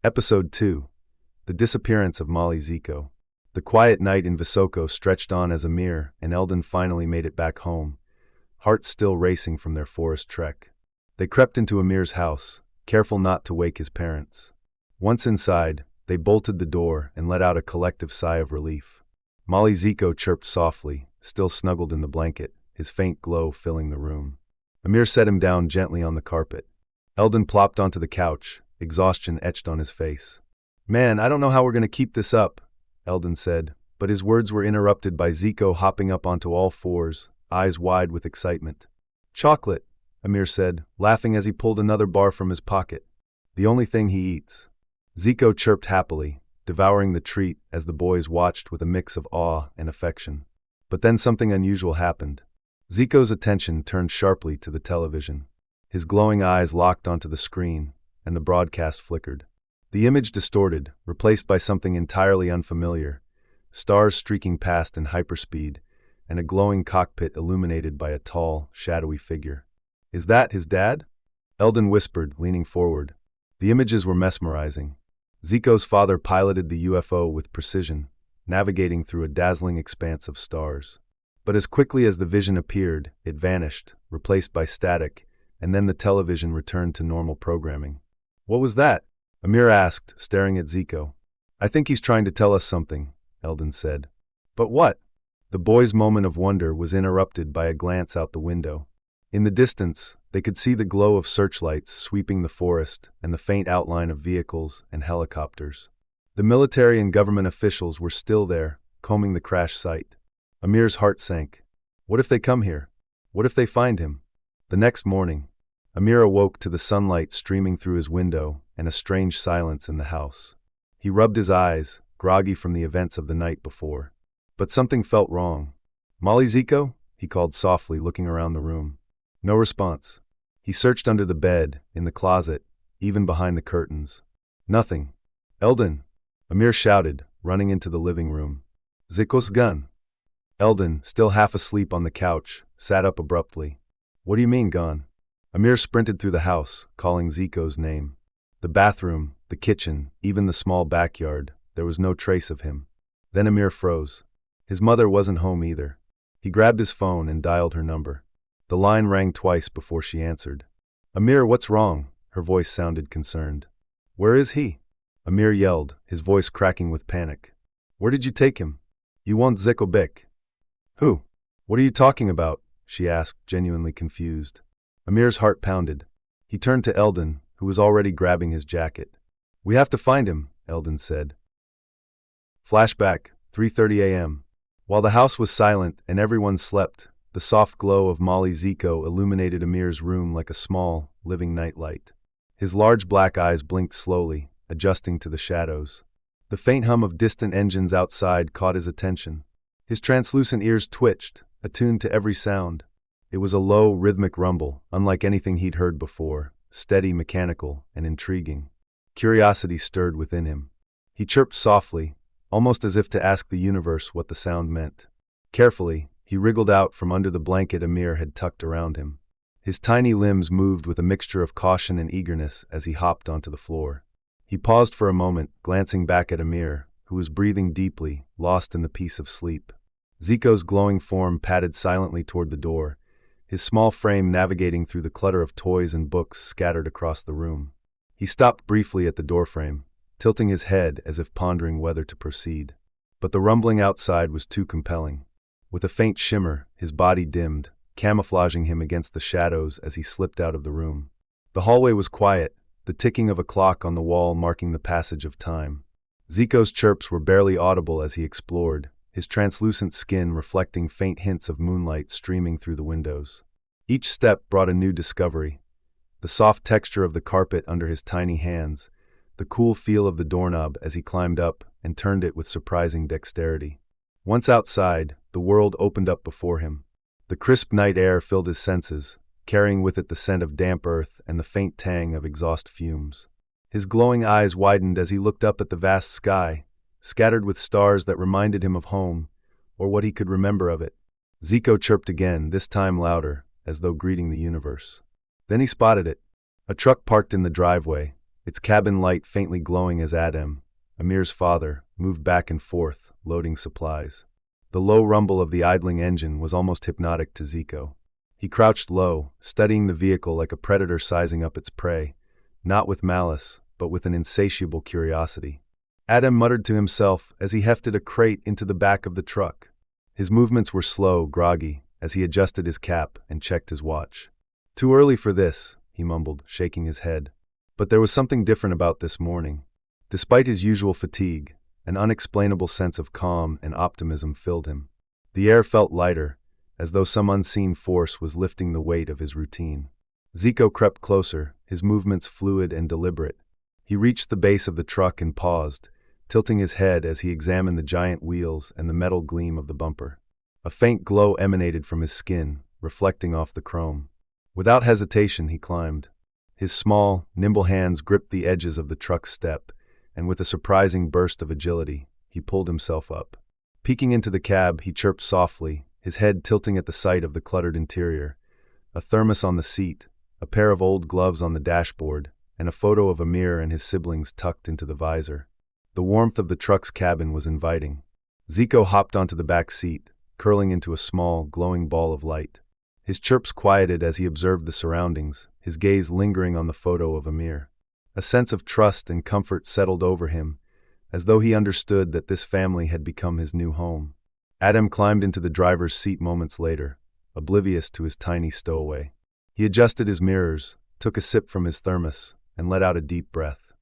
Episode 2. The Disappearance of Mali Zeko. The quiet night in Visoko stretched on as Amir and Eldin finally made it back home, hearts still racing from their forest trek. They crept into Amir's house, careful not to wake his parents. Once inside, they bolted the door and let out a collective sigh of relief. Mali Zeko chirped softly, still snuggled in the blanket, his faint glow filling the room. Amir set him down gently on the carpet. Eldin plopped onto the couch, exhaustion etched on his face. "Man, I don't know how we're going to keep this up," Eldin said, but his words were interrupted by Zeko hopping up onto all fours, eyes wide with excitement. "Chocolate," Amir said, laughing as he pulled another bar from his pocket. "The only thing he eats." Zeko chirped happily, devouring the treat as the boys watched with a mix of awe and affection. But then something unusual happened. Zeko's attention turned sharply to the television. His glowing eyes locked onto the screen, and the broadcast flickered. The image distorted, replaced by something entirely unfamiliar, stars streaking past in hyperspeed, and a glowing cockpit illuminated by a tall, shadowy figure. "Is that his dad?" Eldin whispered, leaning forward. The images were mesmerizing. Zeko's father piloted the UFO with precision, navigating through a dazzling expanse of stars. But as quickly as the vision appeared, it vanished, replaced by static, and then the television returned to normal programming. "What was that?" Amir asked, staring at Zeko. "I think he's trying to tell us something," Eldin said. "But what?" The boys' moment of wonder was interrupted by a glance out the window. In the distance, they could see the glow of searchlights sweeping the forest and the faint outline of vehicles and helicopters. The military and government officials were still there, combing the crash site. Amir's heart sank. What if they come here? What if they find him? The next morning, Amir awoke to the sunlight streaming through his window and a strange silence in the house. He rubbed his eyes, groggy from the events of the night before. But something felt wrong. "Mali Zeko?" he called softly, looking around the room. No response. He searched under the bed, in the closet, even behind the curtains. Nothing. "Eldin!" Amir shouted, running into the living room. "Zeko's gone." Eldin, still half asleep on the couch, sat up abruptly. "What do you mean, gone?" Amir sprinted through the house, calling Zeko's name. The bathroom, the kitchen, even the small backyard, there was no trace of him. Then Amir froze. His mother wasn't home either. He grabbed his phone and dialed her number. The line rang twice before she answered. "Amir, what's wrong?" Her voice sounded concerned. "Where is he?" Amir yelled, his voice cracking with panic. "Where did you take him?" "You want Zeko back." "Who? What are you talking about?" she asked, genuinely confused. Amir's heart pounded. He turned to Eldin, who was already grabbing his jacket. "We have to find him," Eldin said. Flashback, 3:30 a.m. While the house was silent and everyone slept, the soft glow of Mali Zeko illuminated Amir's room like a small, living nightlight. His large black eyes blinked slowly, adjusting to the shadows. The faint hum of distant engines outside caught his attention. His translucent ears twitched, attuned to every sound. It was a low, rhythmic rumble, unlike anything he'd heard before, steady, mechanical, and intriguing. Curiosity stirred within him. He chirped softly, almost as if to ask the universe what the sound meant. Carefully, he wriggled out from under the blanket Amir had tucked around him. His tiny limbs moved with a mixture of caution and eagerness as he hopped onto the floor. He paused for a moment, glancing back at Amir, who was breathing deeply, lost in the peace of sleep. Zeko's glowing form padded silently toward the door, his small frame navigating through the clutter of toys and books scattered across the room. He stopped briefly at the doorframe, tilting his head as if pondering whether to proceed. But the rumbling outside was too compelling. With a faint shimmer, his body dimmed, camouflaging him against the shadows as he slipped out of the room. The hallway was quiet, the ticking of a clock on the wall marking the passage of time. Zeko's chirps were barely audible as he explored, his translucent skin reflecting faint hints of moonlight streaming through the windows. Each step brought a new discovery. The soft texture of the carpet under his tiny hands, the cool feel of the doorknob as he climbed up and turned it with surprising dexterity. Once outside, the world opened up before him. The crisp night air filled his senses, carrying with it the scent of damp earth and the faint tang of exhaust fumes. His glowing eyes widened as he looked up at the vast sky, scattered with stars that reminded him of home, or what he could remember of it. Zeko chirped again, this time louder, as though greeting the universe. Then he spotted it. A truck parked in the driveway, its cabin light faintly glowing as Adam, Amir's father, moved back and forth, loading supplies. The low rumble of the idling engine was almost hypnotic to Zeko. He crouched low, studying the vehicle like a predator sizing up its prey, not with malice, but with an insatiable curiosity. Adam muttered to himself as he hefted a crate into the back of the truck. His movements were slow, groggy, as he adjusted his cap and checked his watch. "Too early for this," he mumbled, shaking his head. But there was something different about this morning. Despite his usual fatigue, an unexplainable sense of calm and optimism filled him. The air felt lighter, as though some unseen force was lifting the weight of his routine. Zeko crept closer, his movements fluid and deliberate. He reached the base of the truck and paused, tilting his head as he examined the giant wheels and the metal gleam of the bumper. A faint glow emanated from his skin, reflecting off the chrome. Without hesitation, he climbed. His small, nimble hands gripped the edges of the truck's step, and with a surprising burst of agility, he pulled himself up. Peeking into the cab, he chirped softly, his head tilting at the sight of the cluttered interior. A thermos on the seat, a pair of old gloves on the dashboard, and a photo of Amir and his siblings tucked into the visor. The warmth of the truck's cabin was inviting. Zeko hopped onto the back seat, curling into a small, glowing ball of light. His chirps quieted as he observed the surroundings, his gaze lingering on the photo of Amir. A sense of trust and comfort settled over him, as though he understood that this family had become his new home. Adam climbed into the driver's seat moments later, oblivious to his tiny stowaway. He adjusted his mirrors, took a sip from his thermos, and let out a deep breath.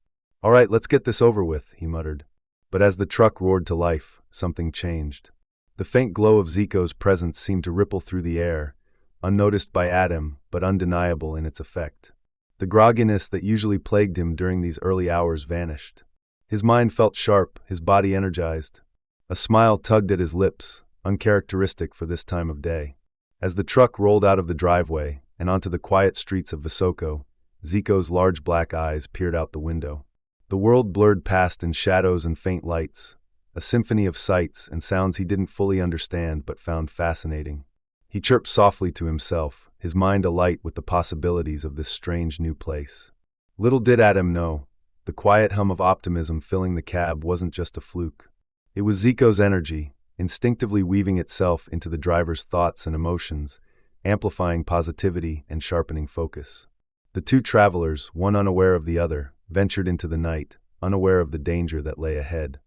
"All right, let's get this over with," he muttered. But as the truck roared to life, something changed. The faint glow of Zeko's presence seemed to ripple through the air, unnoticed by Adam, but undeniable in its effect. The grogginess that usually plagued him during these early hours vanished. His mind felt sharp, his body energized. A smile tugged at his lips, uncharacteristic for this time of day. As the truck rolled out of the driveway and onto the quiet streets of Visoko, Zeko's large black eyes peered out the window. The world blurred past in shadows and faint lights, a symphony of sights and sounds he didn't fully understand but found fascinating. He chirped softly to himself, his mind alight with the possibilities of this strange new place. Little did Adam know, the quiet hum of optimism filling the cab wasn't just a fluke. It was Zeko's energy, instinctively weaving itself into the driver's thoughts and emotions, amplifying positivity and sharpening focus. The two travelers, one unaware of the other, ventured into the night, unaware of the danger that lay ahead.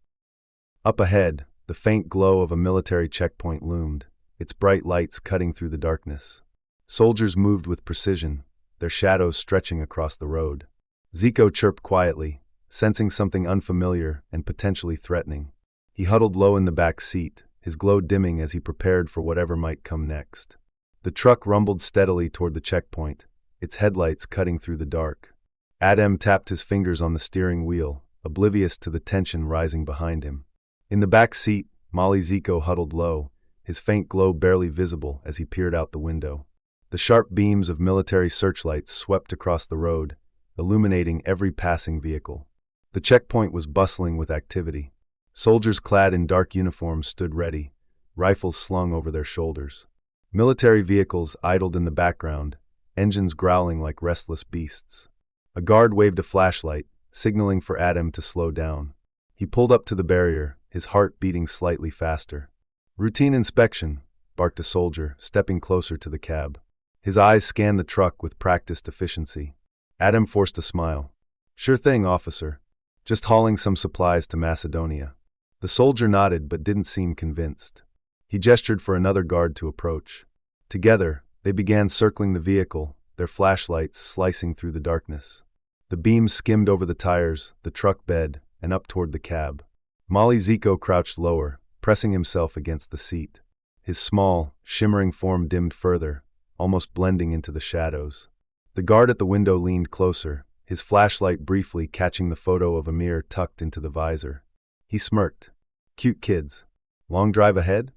Up ahead, the faint glow of a military checkpoint loomed, its bright lights cutting through the darkness. Soldiers moved with precision, their shadows stretching across the road. Zeko chirped quietly, sensing something unfamiliar and potentially threatening. He huddled low in the back seat, his glow dimming as he prepared for whatever might come next. The truck rumbled steadily toward the checkpoint, its headlights cutting through the dark. Adam tapped his fingers on the steering wheel, oblivious to the tension rising behind him. In the back seat, Mali Zeko huddled low, his faint glow barely visible as he peered out the window. The sharp beams of military searchlights swept across the road, illuminating every passing vehicle. The checkpoint was bustling with activity. Soldiers clad in dark uniforms stood ready, rifles slung over their shoulders. Military vehicles idled in the background, engines growling like restless beasts. A guard waved a flashlight, signaling for Adam to slow down. He pulled up to the barrier, his heart beating slightly faster. "Routine inspection," barked a soldier, stepping closer to the cab. His eyes scanned the truck with practiced efficiency. Adam forced a smile. "Sure thing, officer. Just hauling some supplies to Macedonia." The soldier nodded but didn't seem convinced. He gestured for another guard to approach. Together, they began circling the vehicle, their flashlights slicing through the darkness. The beams skimmed over the tires, the truck bed, and up toward the cab. Mali Zeko crouched lower, pressing himself against the seat. His small, shimmering form dimmed further, almost blending into the shadows. The guard at the window leaned closer, his flashlight briefly catching the photo of Amir tucked into the visor. He smirked. "Cute kids. Long drive ahead?"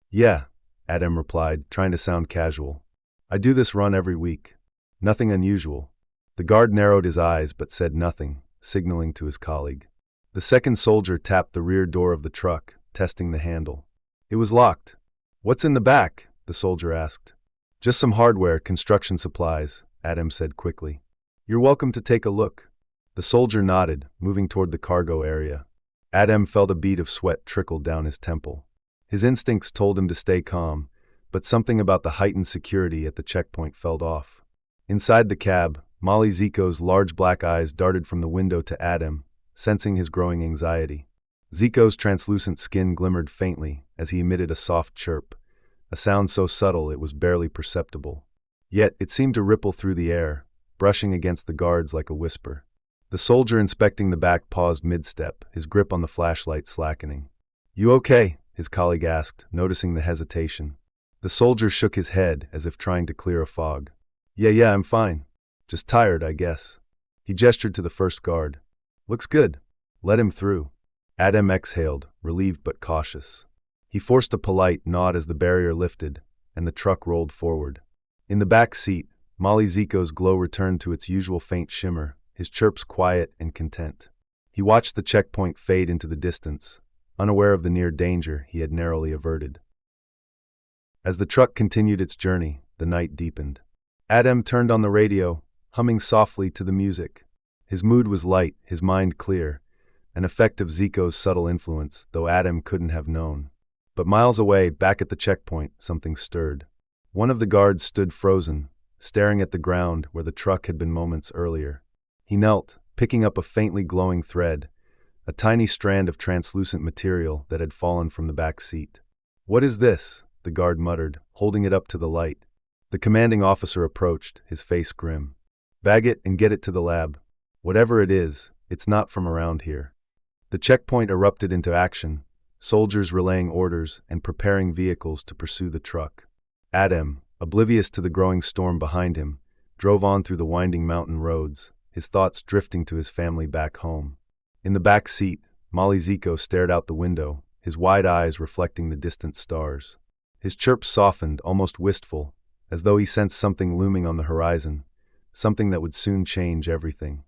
"Yeah," Adam replied, trying to sound casual. "I do this run every week. Nothing unusual." The guard narrowed his eyes but said nothing, signaling to his colleague. The second soldier tapped the rear door of the truck, testing the handle. It was locked. "What's in the back?" the soldier asked. "Just some hardware, construction supplies," Adam said quickly. "You're welcome to take a look." The soldier nodded, moving toward the cargo area. Adem felt a bead of sweat trickle down his temple. His instincts told him to stay calm, but something about the heightened security at the checkpoint felt off. Inside the cab, Mali Zeko's large black eyes darted from the window to Adem, sensing his growing anxiety. Zeko's translucent skin glimmered faintly as he emitted a soft chirp, a sound so subtle it was barely perceptible. Yet it seemed to ripple through the air, brushing against the guards like a whisper. The soldier inspecting the back paused mid-step, his grip on the flashlight slackening. "You okay?" his colleague asked, noticing the hesitation. The soldier shook his head as if trying to clear a fog. Yeah, I'm fine. Just tired, I guess." He gestured to the first guard. "Looks good. Let him through." Adem exhaled, relieved but cautious. He forced a polite nod as the barrier lifted, and the truck rolled forward. In the back seat, Mali Zeko's glow returned to its usual faint shimmer, his chirps quiet and content. He watched the checkpoint fade into the distance, unaware of the near danger he had narrowly averted. As the truck continued its journey, the night deepened. Adem turned on the radio, humming softly to the music. His mood was light, his mind clear, an effect of Zeko's subtle influence, though Adem couldn't have known. But miles away, back at the checkpoint, something stirred. One of the guards stood frozen, staring at the ground where the truck had been moments earlier. He knelt, picking up a faintly glowing thread, a tiny strand of translucent material that had fallen from the back seat. "What is this?" the guard muttered, holding it up to the light. The commanding officer approached, his face grim. "Bag it and get it to the lab. Whatever it is, it's not from around here." The checkpoint erupted into action, soldiers relaying orders and preparing vehicles to pursue the truck. Adem, oblivious to the growing storm behind him, drove on through the winding mountain roads, his thoughts drifting to his family back home. In the back seat, Mali Zeko stared out the window, his wide eyes reflecting the distant stars. His chirps softened, almost wistful, as though he sensed something looming on the horizon, something that would soon change everything.